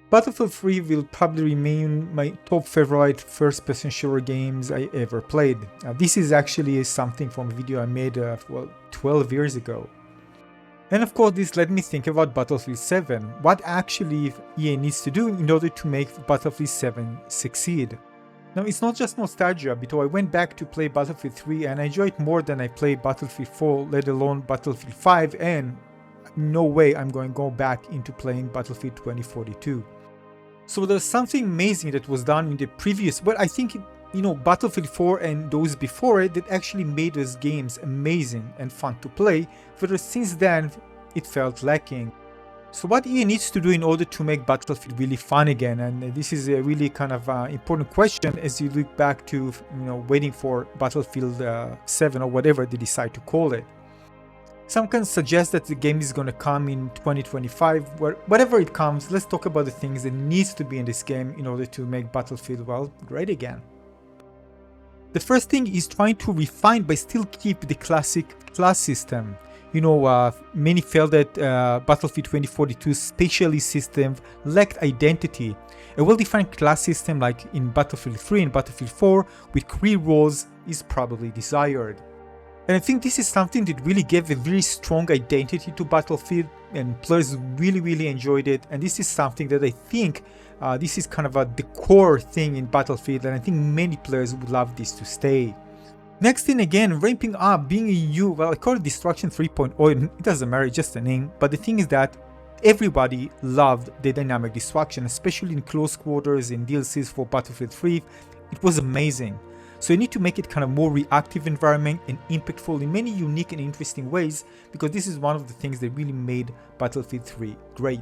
Battlefield 3 will probably remain my top favorite first-person shooter games I ever played. This is actually something from a video I made, 12 years ago. And of course, this led me think about Battlefield 7. What actually EA needs to do in order to make Battlefield 7 succeed? Now, it's not just nostalgia, because I went back to play Battlefield 3 and I enjoyed it more than I played Battlefield 4, let alone Battlefield 5, and no way I'm going to go back into playing Battlefield 2042. So there's something amazing that was done in the previous, well, I think, Battlefield 4 and those before it that actually made those games amazing and fun to play, but since then it felt lacking. So what EA needs to do in order to make Battlefield really fun again, and this is a really kind of important question as you look back to, waiting for Battlefield 7 or whatever they decide to call it. Some can suggest that the game is going to come in 2025, whatever it comes, let's talk about the things that needs to be in this game in order to make Battlefield, well, great again. The first thing is trying to refine but still keep the classic class system. Many felt that Battlefield 2042's spatially system lacked identity. A well-defined class system like in Battlefield 3 and Battlefield 4 with clear roles is probably desired. And I think this is something that really gave a very strong identity to Battlefield, and players really enjoyed it. And this is something that I think this is kind of the core thing in Battlefield, and I think many players would love this to stay. Next thing again, ramping up, being a new, well, I call it Destruction 3.0, it doesn't matter, it's just a name, but the thing is that everybody loved the dynamic destruction, especially in close quarters and DLCs for Battlefield 3, it was amazing. So you need to make it kind of more reactive environment and impactful in many unique and interesting ways, because this is one of the things that really made Battlefield 3 great.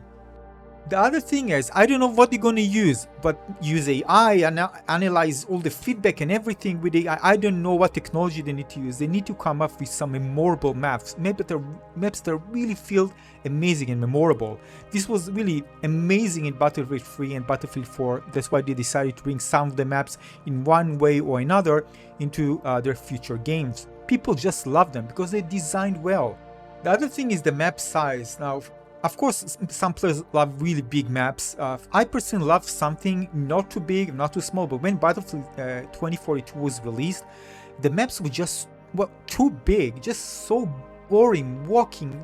The other thing is, I don't know what they're going to use, but use AI and analyze all the feedback and everything with AI. I don't know what technology they need to use. They need to come up with some memorable maps that really feel amazing and memorable. This was really amazing in Battlefield 3 and Battlefield 4. That's why they decided to bring some of the maps in one way or another into their future games. People just love them because they're designed well. The other thing is the map size. Now, of course, some players love really big maps. I personally love something not too big, not too small, but when Battlefield 2042 was released, the maps were just, too big, just so boring, walking.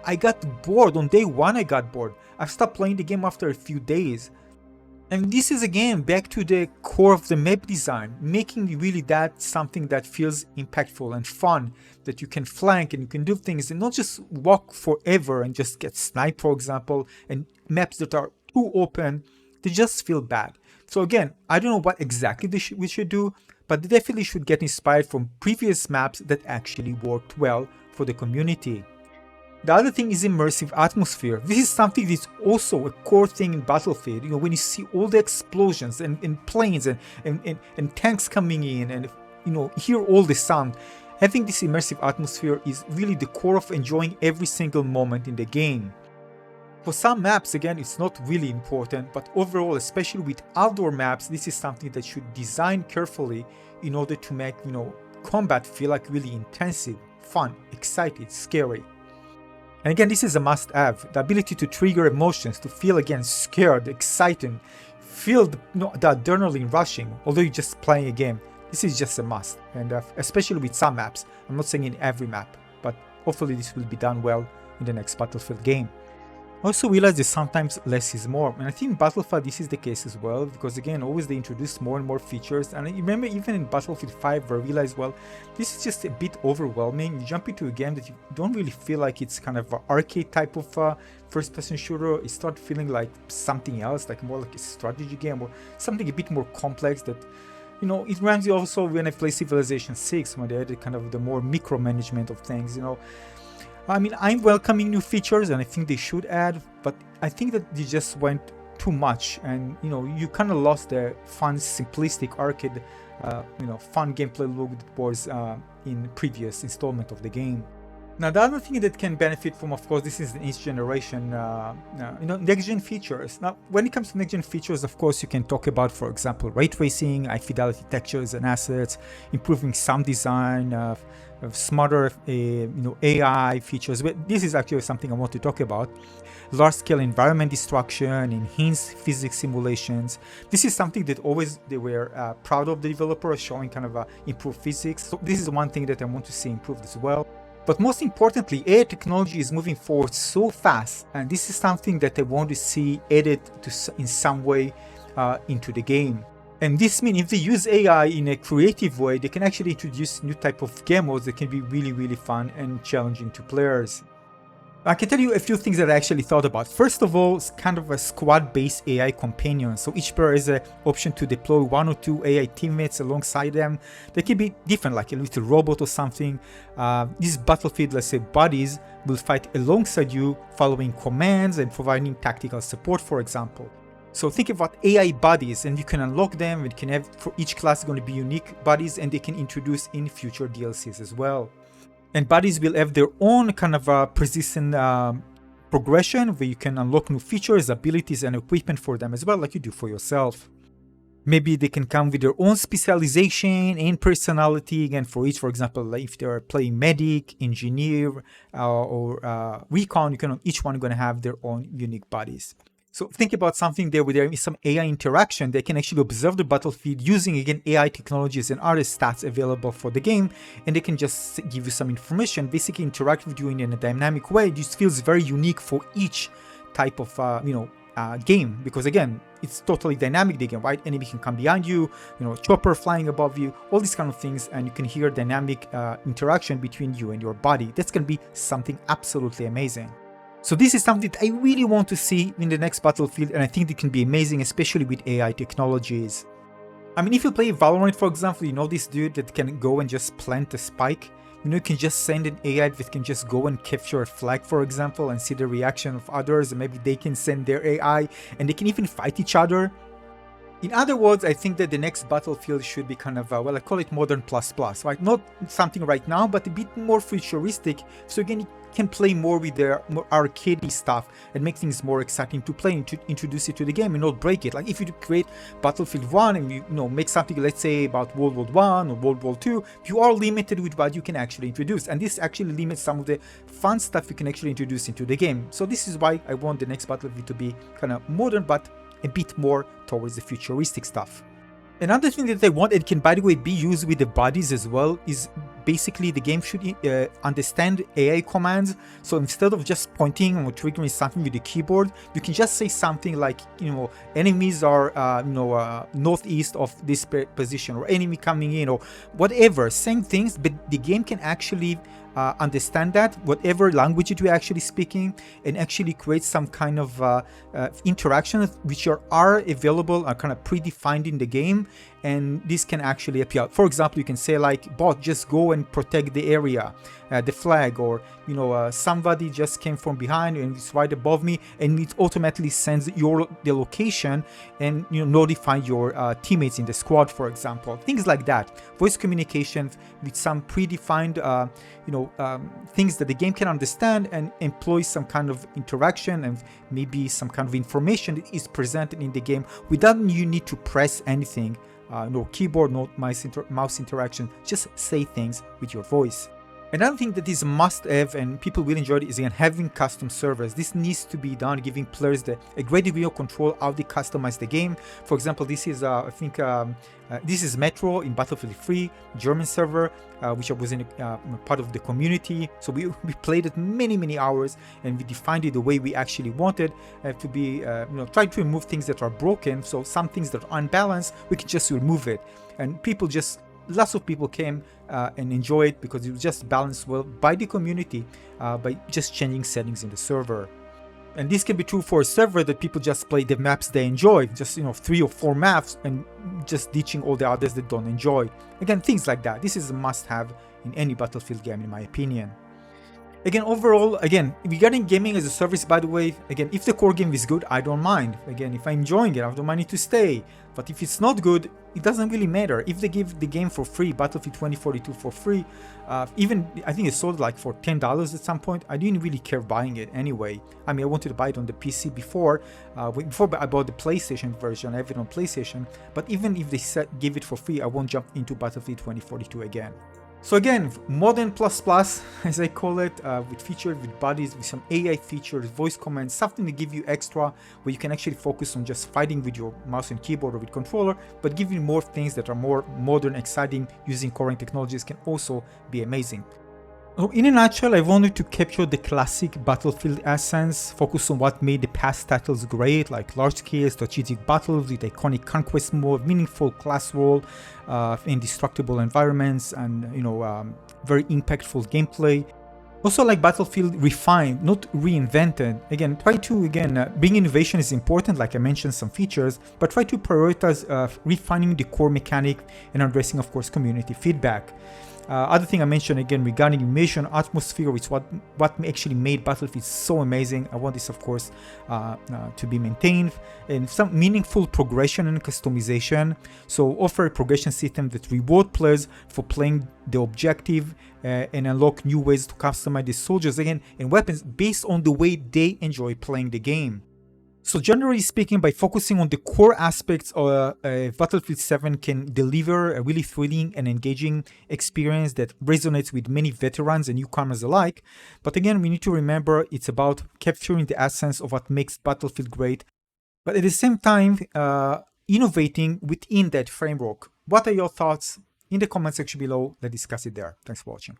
I got bored. On day one, I got bored. I stopped playing the game after a few days. And this is again back to the core of the map design, making really that something that feels impactful and fun, that you can flank and you can do things and not just walk forever and just get sniped, for example, and maps that are too open, they just feel bad. So again, I don't know what exactly we should do, but they definitely should get inspired from previous maps that actually worked well for the community. The other thing is immersive atmosphere. This is something that's also a core thing in Battlefield. When you see all the explosions and planes and tanks coming in and hear all the sound, having this immersive atmosphere is really the core of enjoying every single moment in the game. For some maps, again, it's not really important, but overall, especially with outdoor maps, this is something that should design carefully in order to make combat feel like really intensive, fun, excited, scary. And again, this is a must-have, the ability to trigger emotions, to feel again scared, excited, feel the adrenaline rushing, although you're just playing a game. This is just a must, and especially with some maps. I'm not saying in every map, but hopefully this will be done well in the next Battlefield game. I also realize that sometimes less is more, and I think in Battlefield this is the case as well, because again, always they introduce more and more features, and I remember even in Battlefield 5 where I realized, well, this is just a bit overwhelming. You jump into a game that you don't really feel like it's kind of an arcade type of first-person shooter. It starts feeling like something else, like more like a strategy game, or something a bit more complex that, it reminds me also when I play Civilization 6, when they added kind of the more micromanagement of things, I mean, I'm welcoming new features and I think they should add, but I think that they just went too much and, you kind of lost the fun, simplistic arcade, fun gameplay look that was in previous installment of the game. Now, the other thing that can benefit from, of course, this is the next generation, next-gen features. Now, when it comes to next-gen features, of course, you can talk about, for example, ray tracing, high-fidelity textures and assets, improving sound design, smarter, AI features. But this is actually something I want to talk about. large-scale environment destruction, enhanced physics simulations. This is something that always they were proud of, the developers, showing kind of improved physics. So this is one thing that I want to see improved as well. But most importantly, AI technology is moving forward so fast, and this is something that I want to see added to in some way into the game. And this means if they use AI in a creative way, they can actually introduce new type of game modes that can be really, really fun and challenging to players. I can tell you a few things that I actually thought about. First of all, it's kind of a squad-based AI companion. So each player has an option to deploy 1 or 2 AI teammates alongside them. They can be different, like a little robot or something. These battlefield, let's say, buddies will fight alongside you, following commands and providing tactical support, for example. So think about AI buddies, and you can unlock them. You can have, for each class, going to be unique buddies, and they can introduce in future DLCs as well. And buddies will have their own kind of persistent progression where you can unlock new features, abilities, and equipment for them as well, like you do for yourself. Maybe they can come with their own specialization and personality. Again, for each, for example, like if they're playing medic, engineer, or recon, each one going to have their own unique buddies. So think about something there where there is some AI interaction. They can actually observe the battlefield using, again, AI technologies and other stats available for the game, and they can just give you some information, basically interact with you in a dynamic way. This feels very unique for each type of game, because again, it's totally dynamic, the game, right? Enemy can come behind you, chopper flying above you, all these kind of things, and you can hear dynamic interaction between you and your body. That's going to be something absolutely amazing. So this is something that I really want to see in the next Battlefield, and I think it can be amazing, especially with AI technologies. I mean, if you play Valorant, for example, you know this dude that can go and just plant a spike. You can just send an AI that can just go and capture a flag, for example, and see the reaction of others, and maybe they can send their AI, and they can even fight each other. In other words, I think that the next Battlefield should be kind of, well, I call it modern plus plus, right? Not something right now, but a bit more futuristic. So again, you can play more with their more arcadey stuff and make things more exciting to play and to introduce it to the game and not break it. Like if you create Battlefield 1 and you make something, let's say, about World War 1 or World War 2, you are limited with what you can actually introduce. And this actually limits some of the fun stuff you can actually introduce into the game. So this is why I want the next Battlefield to be kind of modern, but a bit more towards the futuristic stuff. Another thing that I want, and can by the way be used with the bodies as well, is basically the game should understand AI commands. So instead of just pointing or triggering something with the keyboard, you can just say something like, enemies are northeast of this position, or enemy coming in, or whatever, saying things, but the game can actually understand that, whatever language you're actually speaking, and actually create some kind of interactions which are available, are kind of predefined in the game, and this can actually appear. For example, you can say like, bot, just go and protect the area, the flag, or somebody just came from behind and it's right above me, and it automatically sends the location and notify your teammates in the squad, for example. Things like that. Voice communication with some predefined things that the game can understand and employ some kind of interaction and maybe some kind of information that is presented in the game without you need to press anything. No keyboard, no mouse interaction, just say things with your voice. Another thing that is a must-have and people will enjoy it is again having custom servers. This needs to be done, giving players a great degree of control how they customize the game. For example, this is this is Metro in Battlefield 3 German server, which was in part of the community. So we played it many hours, and we defined it the way we actually wanted to be. Try to remove things that are broken. So some things that are unbalanced, we can just remove it, and lots of people came and enjoy it because it was just balanced well by the community by just changing settings in the server. And this can be true for a server that people just play the maps they enjoy, just 3 or 4 maps, and just ditching all the others that don't enjoy. Again, things like that. This is a must-have in any Battlefield game, in my opinion. Again, overall, regarding gaming as a service, by the way, if the core game is good, I don't mind. Again, if I'm enjoying it, I don't mind it to stay. But if it's not good, it doesn't really matter. If they give the game for free, Battlefield 2042 for free, even I think it sold like for $10 at some point, I didn't really care buying it anyway. I mean, I wanted to buy it on the PC before I bought the PlayStation version. I have it on PlayStation. But even if they give it for free, I won't jump into Battlefield 2042 again. So again, modern plus plus, as I call it, with features, with bodies, with some AI features, voice commands, something to give you extra, where you can actually focus on just fighting with your mouse and keyboard or with controller, but give you more things that are more modern, exciting, using current technologies can also be amazing. So in a nutshell, I wanted to capture the classic Battlefield essence, focus on what made the past titles great, like large-scale strategic battles with iconic conquest mode, meaningful class role, indestructible environments, and very impactful gameplay. Also, like Battlefield refined, not reinvented. Again, try to being innovation is important, like I mentioned some features, but try to prioritize refining the core mechanic and addressing, of course, community feedback. Other thing I mentioned again regarding Immersive Atmosphere, which what actually made Battlefield so amazing. I want this, of course, to be maintained, and some meaningful progression and customization. So offer a progression system that reward players for playing the objective and unlock new ways to customize the soldiers again and weapons based on the way they enjoy playing the game. So generally speaking, by focusing on the core aspects of Battlefield 7 can deliver a really thrilling and engaging experience that resonates with many veterans and newcomers alike. But again, we need to remember it's about capturing the essence of what makes Battlefield great, but at the same time, innovating within that framework. What are your thoughts? In the comment section below, let's discuss it there. Thanks for watching.